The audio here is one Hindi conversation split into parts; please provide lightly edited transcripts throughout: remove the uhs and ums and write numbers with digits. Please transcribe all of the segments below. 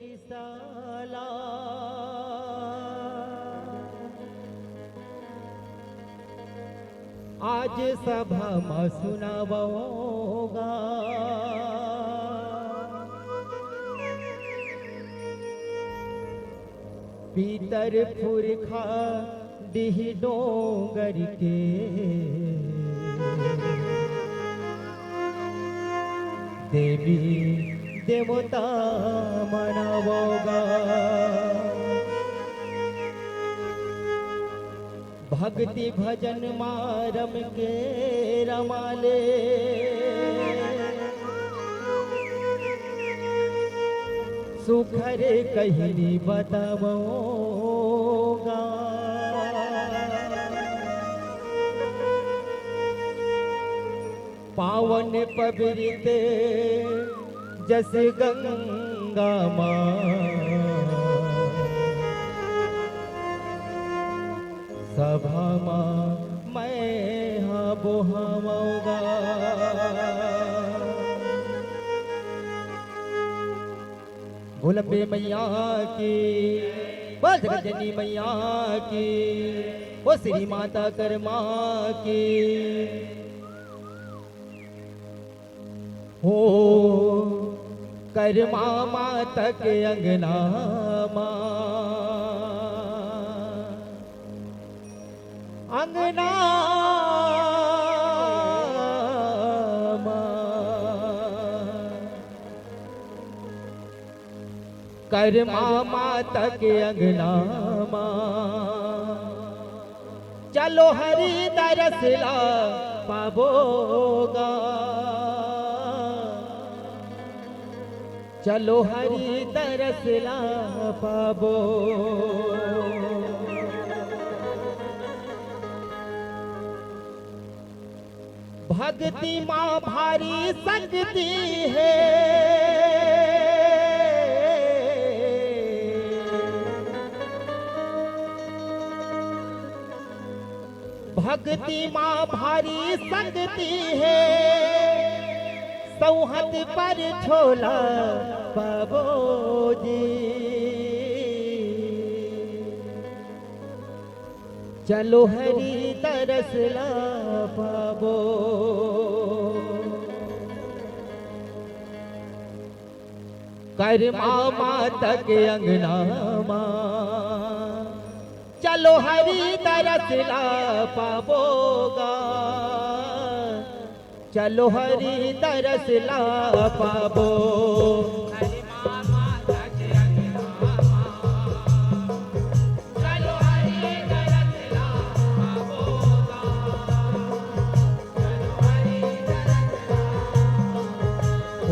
किसाला आज सभा में सुनावोगा पीतर पुरखा डिह डोंगर के देवी देवता मनावोगा भक्ति भजन मारम के रमाले सुखर कहनी बतावोगा पावन पवित्र जस गंगा माँ सभा माँ मैं हाँ बोहावोगा बोलबे मैया की बोल जगजनी मैया की ओ श्री माता कर्मा की हो कर्मा माता के अंगना अंगना कर्मा माता के अंगना चलो हरि दरसला पावोगा चलो हरि दरसला पावो भक्ति माँ भारी सकती है भक्ति माँ भारी सकती है सौहत पर छोला बाबूजी चलो हरि तरसला पावो कर्मा माता के अंगना चलो हरि तरसला पावोगा चलो हरि तरसला पावो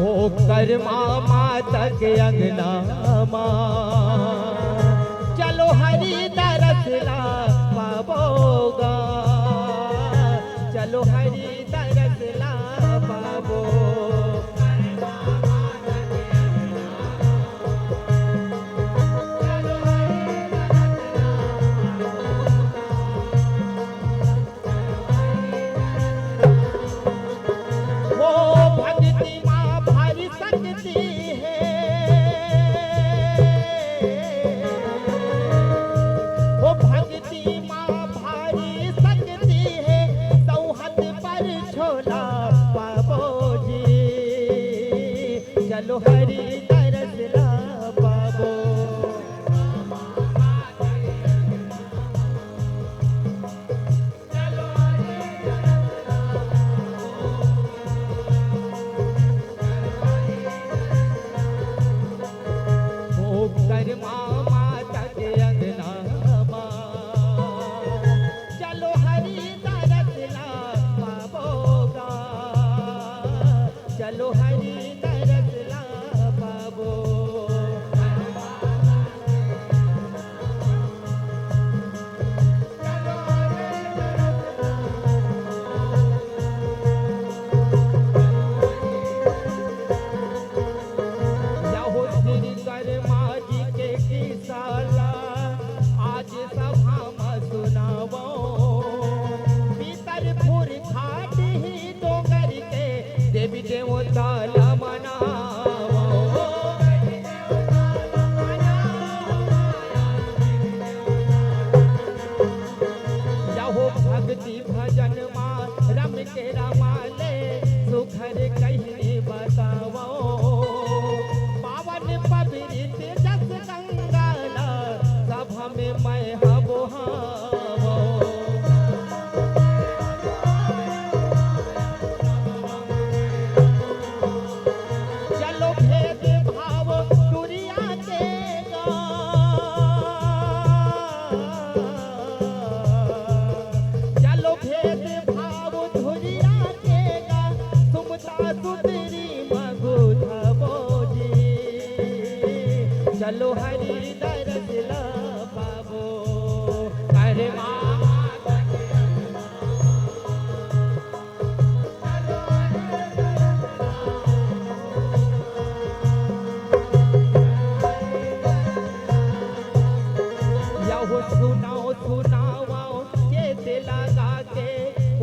ओ कर्मा माता के अंगना चलो हरि दरसला पावोगा चलो हरि दरसला पावो भक्ति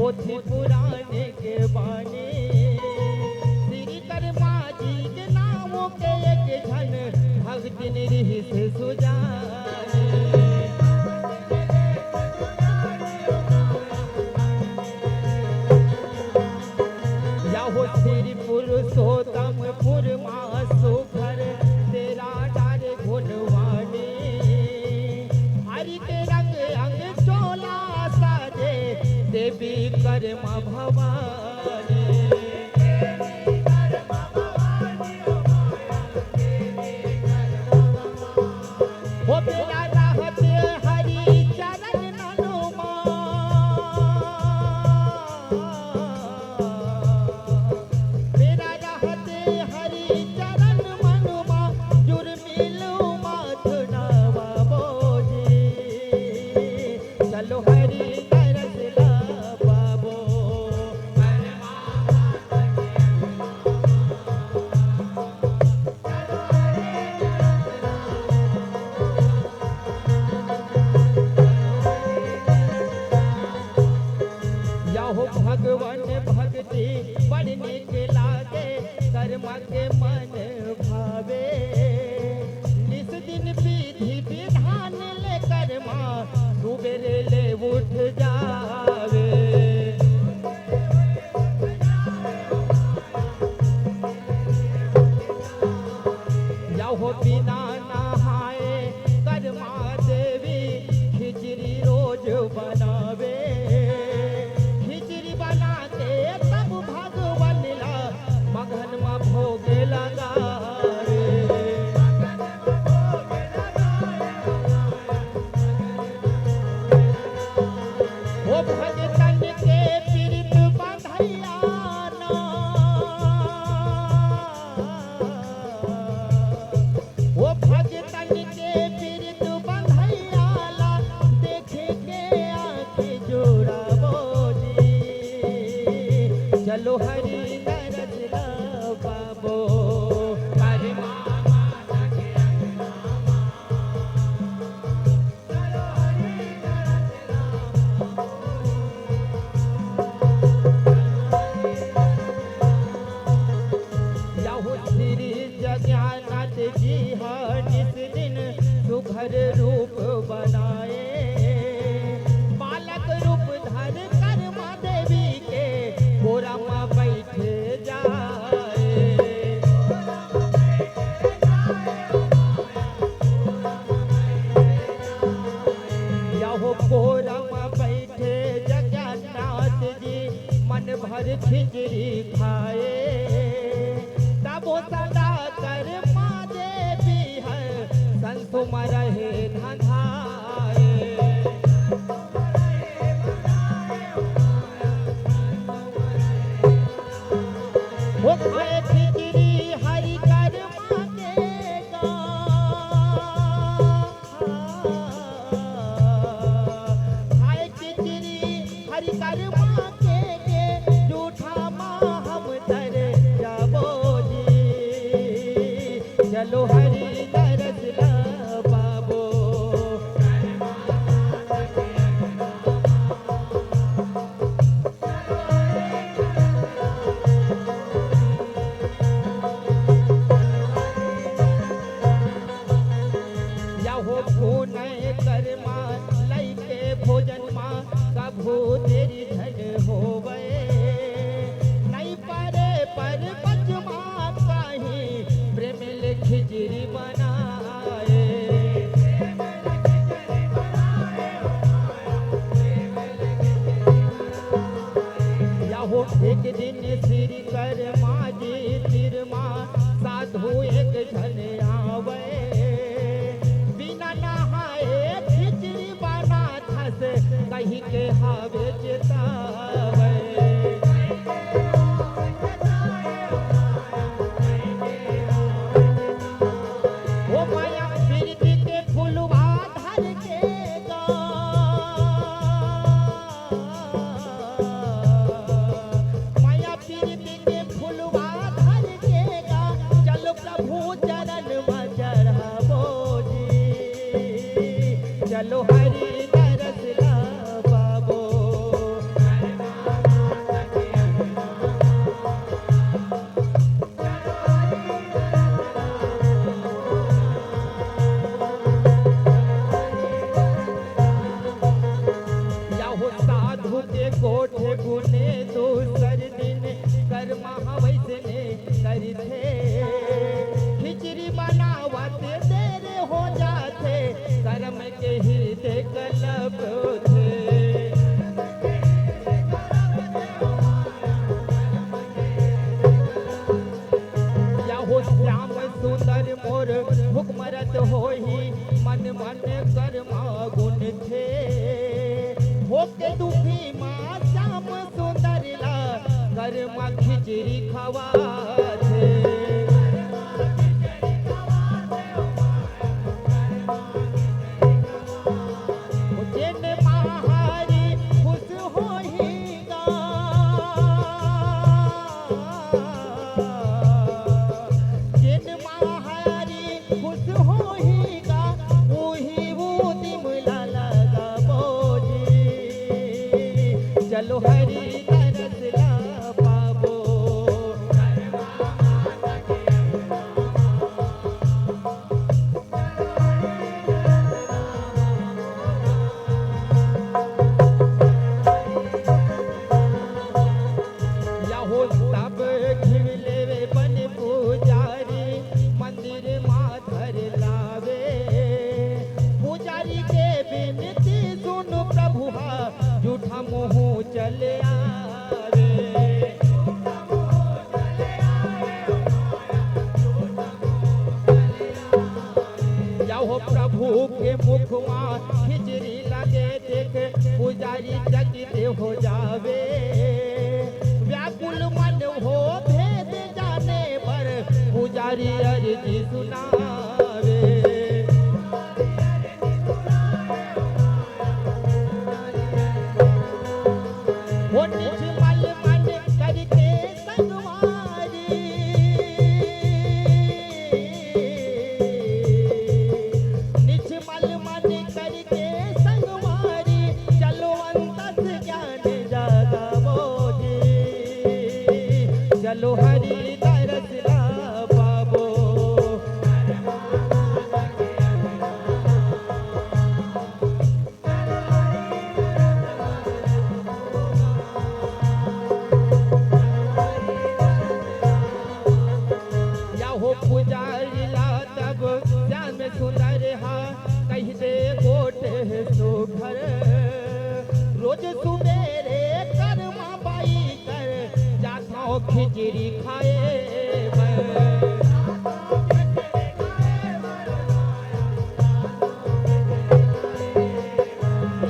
पोथी पुराने के बानी श्री कर्मा जी के नामों के एक झन भक्ति निरही से सुजाने या हो श्री पुरुषोत्तमपुर माँ सुखर तेरा डारे गुणवाणी हरि के रंग अंग चोला साजे देवी कर्मा भवानी हो मेरा राहत हरि चरण ननुमा मेरा राहत हरि चरण मनुमा जुर्मिलु माथ नवा बोझी चलो हरि तरस ला बाबो या हो भगवान भक्ति पढ़ने के लागे कर्म के मन भावे निस दिन विधि विधान ले कर्मा सुबेरे ले उठ जावे या हो बिना नहाए कर्मा देवी खिचड़ी रोज बनावे खिचड़ी बना के तब भगवान ला मगन में भोग लगावे वो भगतन के पीड़ित बंधैया ना वो भगतन के पीड़ित बंधैया ला देखे के आँखें जोड़ा बोली चलो हरि तरस ला बाबो हरि या हो श्री जगन्नाथ जी हर निस दिन सुघर रूप बनाए बालक रूप धर कर्मा देवी के गोरा में बैठे जाए या हो गोरा में बैठे जगन्नाथ जी मन भर खिचड़ी खाए तब वो सदा कर माँ देवी है संतों में रहे धंधाए वो खाए खिचड़ी हरि कर्मा देगा खाए खिचड़ी हरि कर्मा के जूठा माँ हम तर जाबो जी चलो हरि तरस ला बाबो या हो खून कर्मा लई के भोजन माँ कभू तेरी धन होवे नहीं परे पर बचमा कहीं प्रेम ले खिचड़ी बनाए या हो एक दिन श्री कर्मा जी तिरमा साधु एक झन आवे बिना नहाए खिचड़ी बना थस कहीं के हावे चेतावे वो माया प्रीति के फुलवा धर के गा माया प्रीति के फुलवा धर के गा चलो प्रभु चरण में चढ़ाबो जी चलो हरि तरस ला बाबो गोठ गुने दूसर दिन कर्मा वैसने करथे खिचड़ी बनावत देर हो जाते कर्म के हृदय कलब थे श्याम सुंदर मोर भुखमरत होही मन मन कर्मा गुण थे होके दुखी माँ श्याम सुंदर ला कर्मा खिचड़ी खवा थे जिन महारी खुश होहीगा जिन महारी खुश होहीगा वही वो दिमला लगा बोजी चलो हरी तरस ला पाबो याहो तब घिवले बन पुजारी मंदिर माधर लावे पुजारी के बिनती सुन प्रभु झूठा मुँह चले आवे याहो प्रभु के मुखवा खिचड़ी लगे देख पुजारी चकित हो जावे व्याकुल मन हो भेद जाने पर पुजारी अर्जी सुनावे वो निजमल मन करके संगवारी निजमल मन करके संगवारी चलो अंतस ज्ञान जागा बोझी चलो हरि तरस ला पाबो याहो पुजारी ला तब ध्यान में सुंदर हा कही दे गोट सुघर रोज सुबेरे कर्मा बाई कर जाता खिचड़ी खाए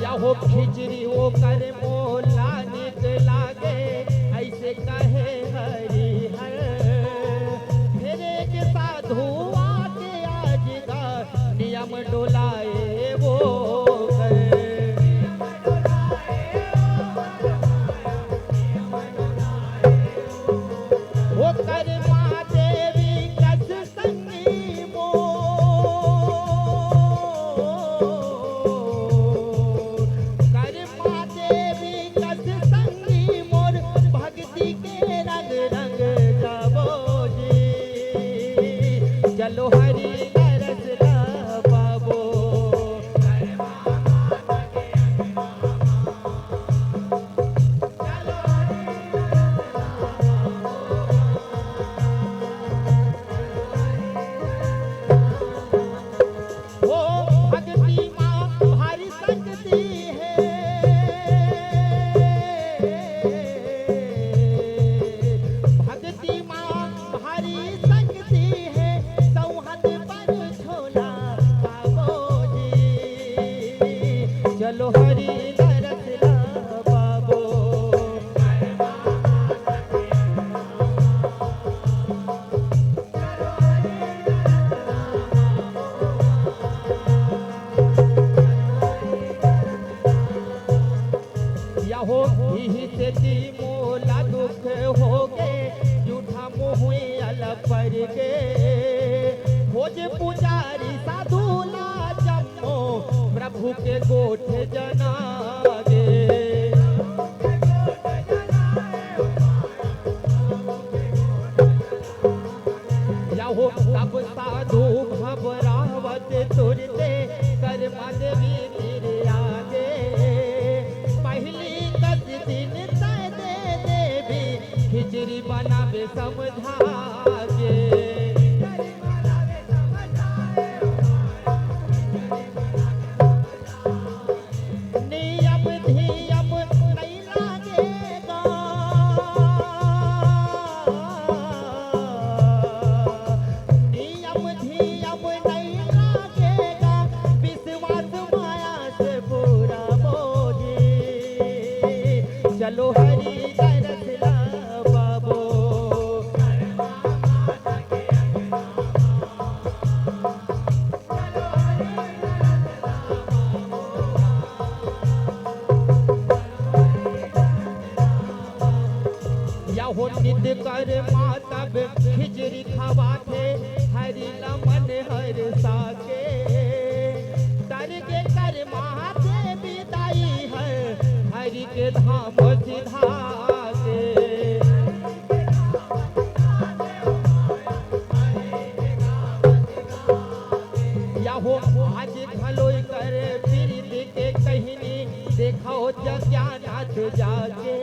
याहो खिचड़ी वो कर मोला निक लागे ऐसे कहे हरि हर फेरे के साधु आके आज का नियम डोलाए वो कर वो कर माँ देवी कस संगी कर माँ देवी कस संगी मोर भक्ति के रंग रंग गावो जी चलो हरि तरस ला पाबो वो भक्ति माँ भारी सकती है भक्ति माँ भारी सकती है सौहद पर छोला पाबो जी चलो हरि तरस ला पाबो याहो ही से दी मोला दुख हो गे झूठा मुँह अल पर गे खोज पुजारी साधु ला जम्मो प्रभु के गोठ जना गे याहो तब साधु घबरावत तुरते कर्मा देवी तेरे आगे पहली कसती मनावे समझागे नियम धियम नहीं लागेगा नियम धियम नहीं लागेगा विश्वास माया से पूरा बोझी चलो हरि तरस ला बाबो या हो नित कर मातब खिचड़ी खावा थे हरि लमन हर साके तर के कर माते बिदाई है हरि के धाम सिधा के या हो आज खलोई कर पीरित के कहनी देखो जज्ञानाथ जाके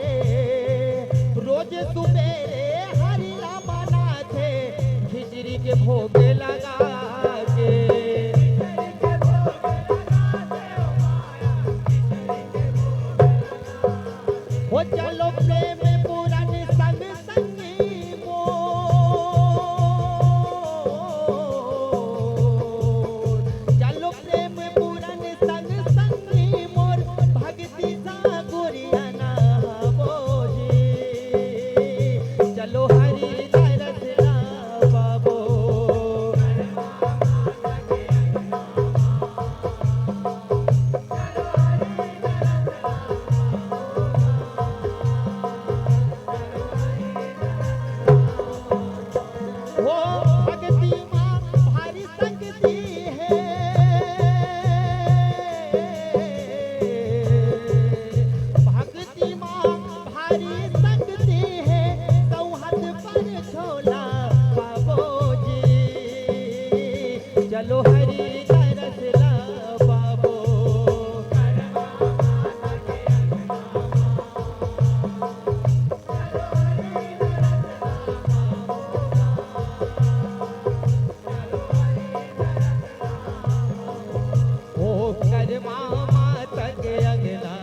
रोज सुबेरे हरि रामाना थे खिचड़ी के भोग लगा के हो चलो प्रेम पुराण संग संगी मोर चलो प्रेम पुराण संग संगी मोर भक्ति सा गुरियाना बोझी चलो हरि तरस ला बाबो वो भक्ति माँ भारी सकती है भक्ति माँ भारी सकती है सौहद पर छोला बाबो जी चलो हरि तरस ला बाबो ओ करमा तक अगला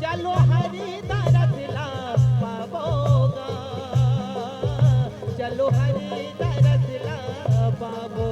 चलो हरि तरस ला बाबोगा चलो हरि तरस ला बाबो